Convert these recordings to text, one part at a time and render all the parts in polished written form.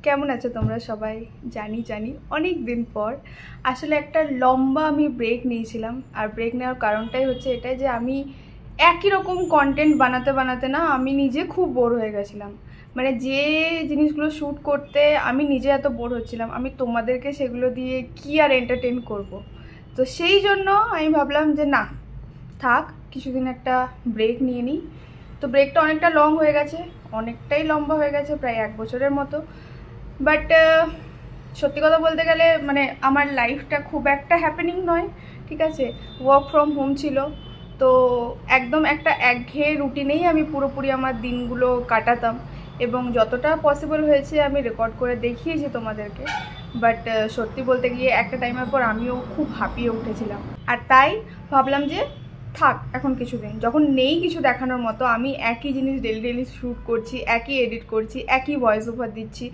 কেমন আছো তোমরা সবাই? জানি অনেক দিন পর আসলে একটা লম্বা আমি ব্রেক নিয়েছিলাম। আর ব্রেক নেওয়ার কারণটাই হচ্ছে এটাই যে আমি একই রকম কন্টেন্ট বানাতে বানাতে না আমি নিজে খুব বোর হয়ে গেছিলাম। মানে যে জিনিসগুলো শ্যুট করতে আমি নিজে এত বোর হচ্ছিলাম, আমি তোমাদেরকে সেগুলো দিয়ে কি আর এন্টারটেন করব। তো সেই জন্য আমি ভাবলাম যে না, থাক কিছুদিন একটা ব্রেক নিয়ে নিই। তো ব্রেকটা অনেকটা লং হয়ে গেছে, অনেকটাই লম্বা হয়ে গেছে, প্রায় 1 বছরের মতো। বাট সত্যি কথা বলতে গেলে মানে আমার লাইফটা খুব একটা হ্যাপেনিং নয়, ঠিক আছে। ওয়ার্ক ফ্রম হোম ছিল, তো একদম একটা একঘেয়ে রুটিনেই আমি পুরোপুরি আমার দিনগুলো কাটাতাম, এবং যতটা পসিবল হয়েছে আমি রেকর্ড করে দেখিয়েছি তোমাদেরকে। বাট সত্যি বলতে গিয়ে একটা টাইমের পর আমিও খুব হাঁপিয়ে উঠেছিলাম। আর তাই ভাবলাম যে থাক এখন কিছুদিন, যখন নেই কিছু দেখানোর মতো, আমি একই জিনিস ডেলি শ্যুট করছি, একই এডিট করছি, একই ভয়েস ওভার দিচ্ছি।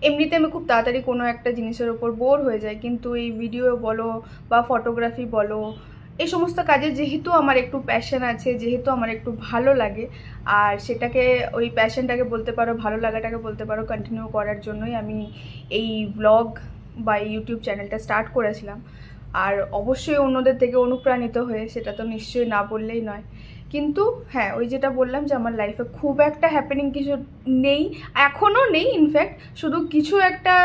এমনিতে আমি খুব তাড়াতাড়ি কোনো একটা জিনিসের ওপর বোর হয়ে যাই, কিন্তু এই ভিডিও বলো বা ফটোগ্রাফি বলো, এই সমস্ত কাজে যেহেতু আমার একটু প্যাশন আছে, যেহেতু আমার একটু ভালো লাগে, আর সেটাকে ওই প্যাশনটাকে বলতে পারো, ভালো লাগাটাকে বলতে পারো, কন্টিনিউ করার জন্যই আমি এই ব্লগ বা ইউটিউব চ্যানেলটা স্টার্ট করেছিলাম। আর অবশ্যই অন্যদের থেকে অনুপ্রাণিত হয়ে, সেটা তো নিশ্চয়ই না বললেই নয়। কিন্তু হ্যাঁ, ওই যেটা বললাম যে আমার লাইফে খুব একটা হ্যাপেনিং কিছু নেই, এখনও নেই। ইনফ্যাক্ট শুধু কিছু একটা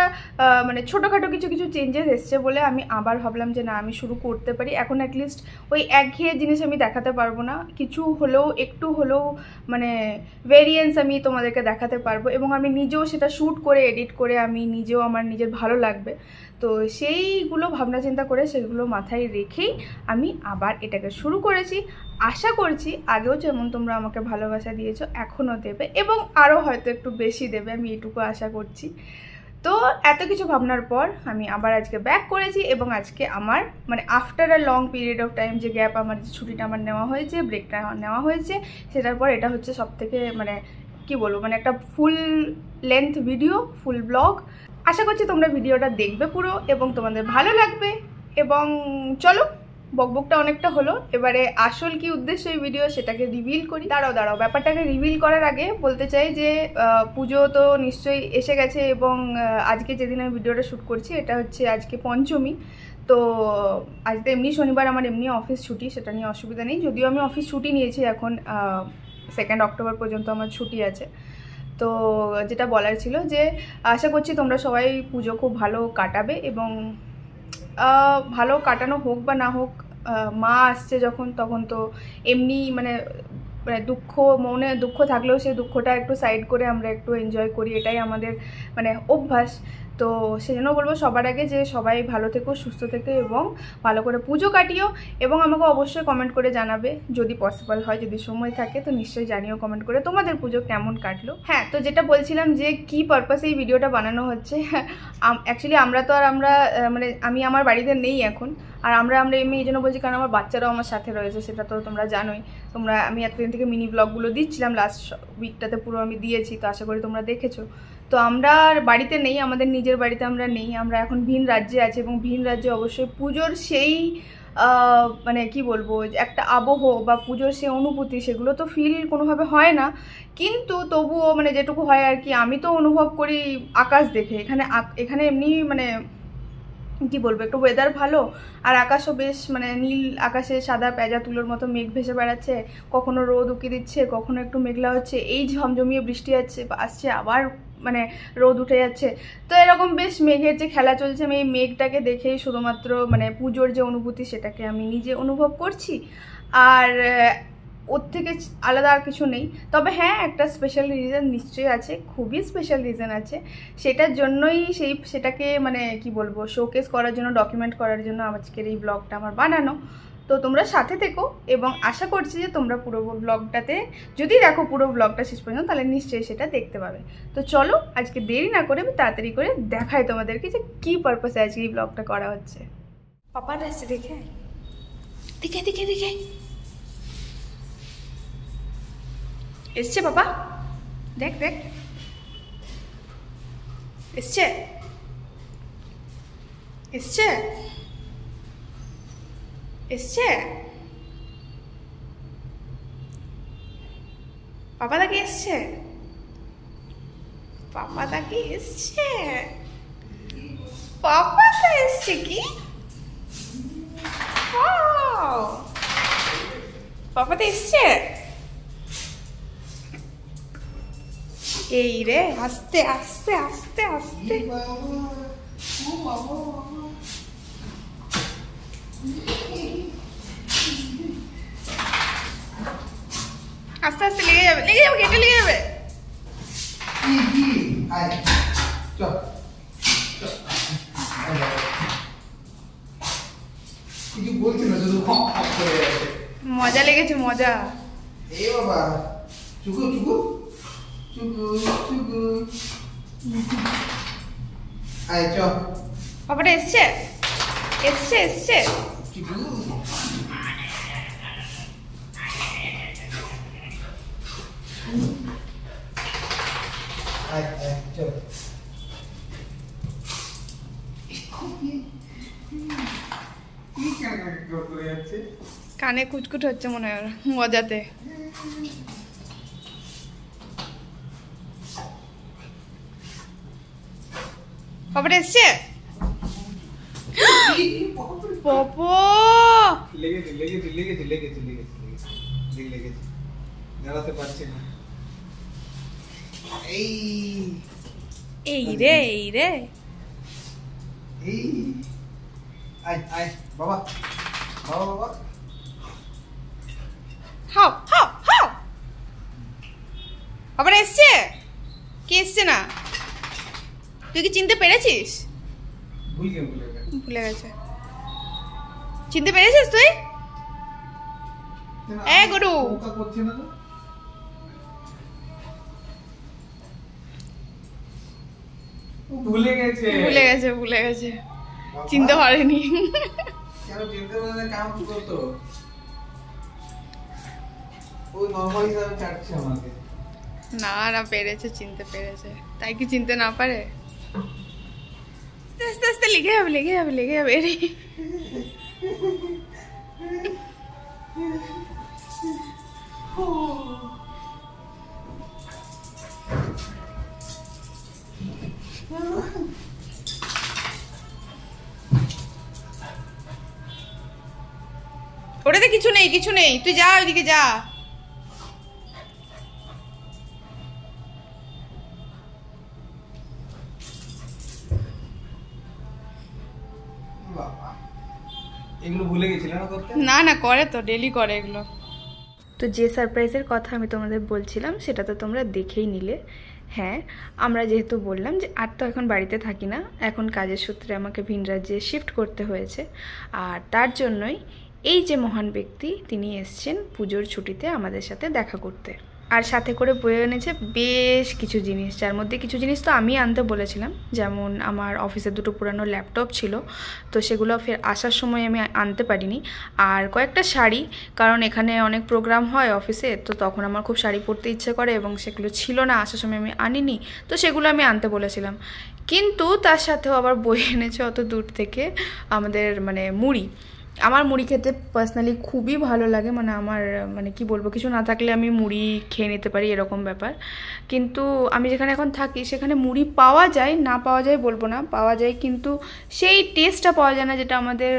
মানে ছোটোখাটো কিছু কিছু চেঞ্জেস এসছে বলে আমি আবার ভাবলাম যে না, আমি শুরু করতে পারি। এখন অ্যাটলিস্ট ওই একঘেয়ে জিনিস আমি দেখাতে পারবো না, কিছু হলেও একটু হলেও মানে ভেরিয়েন্স আমি তোমাদেরকে দেখাতে পারবো, এবং আমি নিজেও সেটা শ্যুট করে এডিট করে আমি নিজেও আমার নিজের ভালো লাগবে। তো সেইগুলো ভাবনা চিন্তা করে, সেগুলো মাথায় রেখেই আমি আবার এটাকে শুরু করেছি। আশা করছি আগেও যেমন তোমরা আমাকে ভালোবাসা দিয়েছো, এখনও দেবে, এবং আরও হয়তো একটু বেশি দেবে, আমি এটুকু আশা করছি। তো এত কিছু ভাবনার পর আমি আবার আজকে ব্যাক করেছি, এবং আজকে আমার মানে after a long period of time, যে গ্যাপ আমার, যে ছুটিটা আমার নেওয়া হয়েছে, ব্রেকটা নেওয়া হয়েছে, সেটার পর এটা হচ্ছে সবথেকে মানে কি বলবো, মানে একটা ফুল লেন্থ ভিডিও, ফুল ব্লগ। আশা করছি তোমরা ভিডিওটা দেখবে পুরো, এবং তোমাদের ভালো লাগবে। এবং চলো, বকবকটা অনেকটা হলো, এবারে আসল কি উদ্দেশ্য এই ভিডিও সেটাকে রিভিল করি। দাঁড়াও, ব্যাপারটাকে রিভিল করার আগে বলতে চাই যে পুজো তো নিশ্চয়ই এসে গেছে, এবং আজকে যেদিন আমি ভিডিওটা শ্যুট করছি এটা হচ্ছে আজকে পঞ্চমী। তো আজ তো এমনি শনিবার, আমার এমনি অফিস ছুটি, সেটা নিয়ে অসুবিধা নেই, যদিও আমি অফিস ছুটি নিয়েছি এখন, 2 অক্টোবর পর্যন্ত আমার ছুটি আছে। তো যেটা বলার ছিল যে আশা করছি তোমরা সবাই পুজো খুব ভালো কাটাবে, এবং ভালো কাটানো হোক বা না হোক, মা আসছে যখন, তখন তো এমনি মানে দুঃখ, মনে দুঃখ থাকলেও সেই দুঃখটা একটু সাইড করে আমরা একটু এনজয় করি, এটাই আমাদের মানে অভ্যাস। তো সেজন্য বলবো সবার আগে যে সবাই ভালো থেকো, সুস্থ থেকো, এবং ভালো করে পুজো কাটিও। এবং আমাকে অবশ্যই কমেন্ট করে জানাবে যদি পসিবল হয়, যদি সময় থাকে তো নিশ্চয়ই জানিও কমেন্ট করে তোমাদের পুজো কেমন কাটলো। হ্যাঁ, তো যেটা বলছিলাম যে কি পারপাসে এই ভিডিওটা বানানো হচ্ছে, অ্যাকচুয়ালি আমরা মানে আমি আমার বাড়িতে নেই এখন, আর আমরা এমনি এই জন্য বলছি কারণ আমার বাচ্চারাও আমার সাথে রয়েছে, সেটা তো তোমরা জানোই। আমি এতদিন থেকে মিনি ব্লগগুলো দিচ্ছিলাম, লাস্ট উইকটাতে পুরো আমি দিয়েছি, তো আশা করি তোমরা দেখেছো। তো আমরা বাড়িতে নেই, আমাদের নিজের বাড়িতে আমরা নেই, আমরা এখন ভিন রাজ্যে আছি, এবং ভিন রাজ্যে অবশ্যই পুজোর সেই মানে কি বলবো, একটা আবহ বা পুজোর সেই অনুভূতি, সেগুলো তো ফিল কোনোভাবে হয় না, কিন্তু তবুও মানে যেটুকু হয় আর কি, আমি তো অনুভব করি আকাশ দেখে। এখানে এমনি মানে কি বলবো, একটু ওয়েদার ভালো, আর আকাশও বেশ মানে নীল আকাশে সাদা পেঁজা তুলোর মতো মেঘ ভেসে বেড়াচ্ছে, কখনো রোদ উকি দিচ্ছে, কখনো একটু মেঘলা হচ্ছে, এই ঝমঝমিয়ে বৃষ্টি আসছে, আবার মানে রোদ উঠে যাচ্ছে। তো এরকম বেশ মেঘের যে খেলা চলছে, আমি এই মেঘটাকে দেখেই শুধুমাত্র মানে পুজোর যে অনুভূতি সেটাকে আমি নিজে অনুভব করছি, আর ওর থেকে আলাদা আর কিছু নেই। তবে হ্যাঁ, একটা স্পেশাল রিজন নিশ্চয়ই আছে, খুবই স্পেশাল রিজন আছে, সেটার জন্যই সেটাকে মানে কি বলবো, শোকেস করার জন্য, ডকুমেন্ট করার জন্য আজকের এই ব্লগটা আমার বানানো। তো তোমরা সাথে থেকো, এবং আশা করছি যে তোমরা পুরো ব্লগটাতে যদি দেখো পুরো ব্লগটা শেষ পর্যন্ত, তাহলে নিশ্চয়ই সেটা দেখতে পাবে। তো চলো, আজকে দেরি না করে আমি তাড়াতাড়ি করে দেখাই তোমাদেরকে যে কী পারপাসে আজকে এই ব্লগটা করা হচ্ছে। পাপার আসছে, দেখে দেখে দেখে দেখে এসছে বাবা, দেখ দেখ এসছে এসছে এসছে বাবা, দেখে এসছে, পাপাদা কি এসছে? পাপাদা এসছে কি? পাপাদা এসছে। এই রে, আস্তে আস্তে আস্তে আস্তে। আস্তে আস্তে লেগে যাবে, লেগে যাবে, কেটে লেগে যাবে। মজা লেগেছে, মজা। এই বাবা, চুকু চুকু চুকু চুকু। আয় চ। বাবাটা এসছে, এসছে এসছে। চুকু। আয় আয় চ। কানে কুচকুট হচ্ছে মনে হয় মজাতে। বাবাটা এসছে। দাঁড়াতে পারছি না। এই রে, এই রে। আয় আয় বাবা, বাবা বাবা। হাও হাও হাও। বাবাটা এসছে। কে এসছে না? তুই কি চিনতে পেরেছিস? ভুলে গেছে। চিনতে পেরেছিস তুই? এ গুরু, ভুলে গেছে, ভুলে গেছে, ভুলে গেছে, চিনতে পারেনি। কেন চিনতে পারে? কাম করতো ও, নরমাল হিসাবে চাটছে আমাকে। না না, পেরেছে, চিনতে পেরেছে। তাই কি চিনতে না পারে? আস্তে আস্তে লেগে যাবে, লেগে যাবে, লেগে যাবে রে। ওটাতে কিছু নেই, কিছু নেই, তুই যা, ওইদিকে যা। এগুলো ভুলে গেছিলে না করতে? না না, করে তো, ডেলি করে এগুলো। তো যে সারপ্রাইজের কথা আমি তোমাদের বলছিলাম সেটা তো তোমরা দেখেই নিলে। হ্যাঁ, আমরা যেহেতু বললাম যে আর তো এখন বাড়িতে থাকি না, এখন কাজের সূত্রে আমাকে ভিন রাজ্যে শিফট করতে হয়েছে, আর তার জন্যই এই যে মহান ব্যক্তি তিনি এসছেন পুজোর ছুটিতে আমাদের সাথে দেখা করতে। আর সাথে করে বয়ে এনেছে বেশ কিছু জিনিস, যার মধ্যে কিছু জিনিস তো আমি আনতে বলেছিলাম, যেমন আমার অফিসে দুটো পুরানো ল্যাপটপ ছিল, তো সেগুলো ফের আসার সময় আমি আনতে পারিনি। আর কয়েকটা শাড়ি, কারণ এখানে অনেক প্রোগ্রাম হয় অফিসে, তো তখন আমার খুব শাড়ি পরতে ইচ্ছে করে এবং সেগুলো ছিল না, আসার সময় আমি আনিনি, তো সেগুলো আমি আনতে বলেছিলাম। কিন্তু তার সাথেও আবার বয়ে এনেছে অত দূর থেকে আমাদের মুড়ি। আমার মুড়ি খেতে পার্সোনালি খুবই ভালো লাগে, আমার কি বলবো, কিছু না থাকলে আমি মুড়ি খেয়ে নিতে পারি, এরকম ব্যাপার। কিন্তু আমি যেখানে এখন থাকি সেখানে মুড়ি পাওয়া যায়, না পাওয়া যায় বলবো না, পাওয়া যায়, কিন্তু সেই টেস্টটা পাওয়া যায় না যেটা আমাদের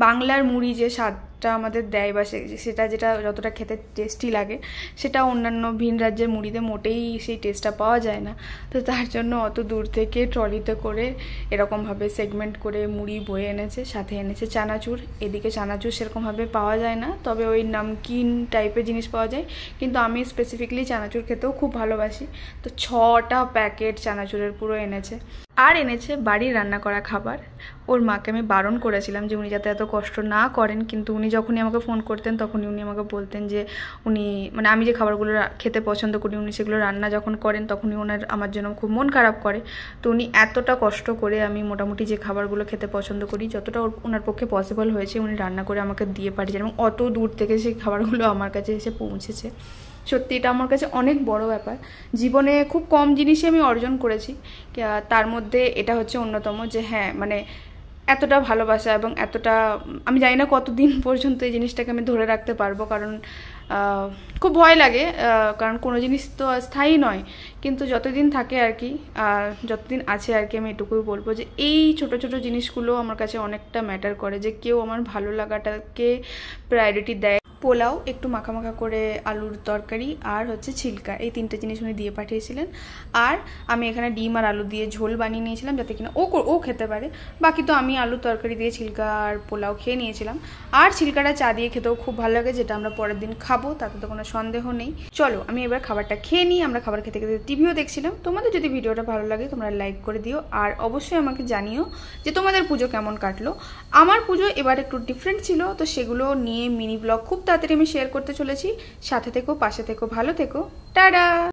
বাংলার মুড়ি যে স্বাদটা আমাদের দেয়, বা সেটা যেটা যতটা খেতে টেস্টি লাগে, সেটা অন্যান্য ভিন রাজ্যের মুড়িতে মোটেই সেই টেস্টটা পাওয়া যায় না। তো তার জন্য অত দূর থেকে ট্রলিতে করে এরকমভাবে সেগমেন্ট করে মুড়ি বয়ে এনেছে, সাথে এনেছে চানাচুর। এদিকে চানাচুর সেরকমভাবে পাওয়া যায় না, তবে ওই নামকিন টাইপের জিনিস পাওয়া যায়, কিন্তু আমি স্পেসিফিকলি চানাচুর খেতেও খুব ভালোবাসি। তো 6টা প্যাকেট চানাচুরের পুরো এনেছে। আর এনেছে বাড়ির রান্না করা খাবার। ওর মাকে আমি বারণ করেছিলাম যে উনি যাতে এত কষ্ট না করেন, কিন্তু উনি যখনই আমাকে ফোন করতেন তখনই উনি আমাকে বলতেন যে উনি আমি যে খাবারগুলো খেতে পছন্দ করি উনি সেগুলো রান্না যখন করেন তখনই আমার জন্য খুব মন খারাপ করে। তো উনি এতটা কষ্ট করে আমি মোটামুটি যে খাবারগুলো খেতে পছন্দ করি যতটা ওনার পক্ষে পসিবল হয়েছে উনি রান্না করে আমাকে দিয়ে পাঠিয়েছেন, এবং অত দূর থেকে সেই খাবারগুলো আমার কাছে এসে পৌঁছেছে। সত্যি এটা আমার কাছে অনেক বড় ব্যাপার। জীবনে খুব কম জিনিসই আমি অর্জন করেছি, তার মধ্যে এটা হচ্ছে অন্যতম, যে হ্যাঁ এতটা ভালোবাসা এবং এতটা, আমি জানি না কতদিন পর্যন্ত এই জিনিসটাকে আমি ধরে রাখতে পারবো, কারণ খুব ভয় লাগে, কারণ কোনো জিনিস তো স্থায়ী নয়, কিন্তু যতদিন থাকে আর কি, যতদিন আছে আর কি, আমি এটুকুই বলবো যে এই ছোট ছোট জিনিসগুলো আমার কাছে অনেকটা ম্যাটার করে, যে কেউ আমার ভালো লাগাটাকে প্রায়োরিটি দেয়। পোলাও, একটু মাখা মাখা করে আলুর তরকারি, আর হচ্ছে ছিলকা, এই 3টে জিনিস উনি দিয়ে পাঠিয়েছিলেন। আর আমি এখানে ডিম আর আলু দিয়ে ঝোল বানিয়ে নিয়েছিলাম, যাতে কিনা ও খেতে পারে। বাকি তো আমি আলুর তরকারি দিয়ে ছিলকা আর পোলাও খেয়ে নিয়েছিলাম। আর ছিলকাটা চা দিয়ে খেতেও খুব ভালো লাগে, যেটা আমরা পরের দিন খাবো, তাতে তো কোনো সন্দেহ নেই। চলো আমি এবার খাবারটা খেয়ে নিই। আমরা খাবার খেতে খেতে টিভিও দেখছিলাম। তোমাদের যদি ভিডিওটা ভালো লাগে তোমরা লাইক করে দিও, আর অবশ্যই আমাকে জানিও যে তোমাদের পুজো কেমন কাটলো। আমার পুজো এবার একটু ডিফারেন্ট ছিল, তো সেগুলো নিয়ে মিনি ব্লগ খুব তাড়াতাড়ি আমি শেয়ার করতে চলেছি। সাথে থেকো, পাশে থেকো, ভালো থেকো, টাটা।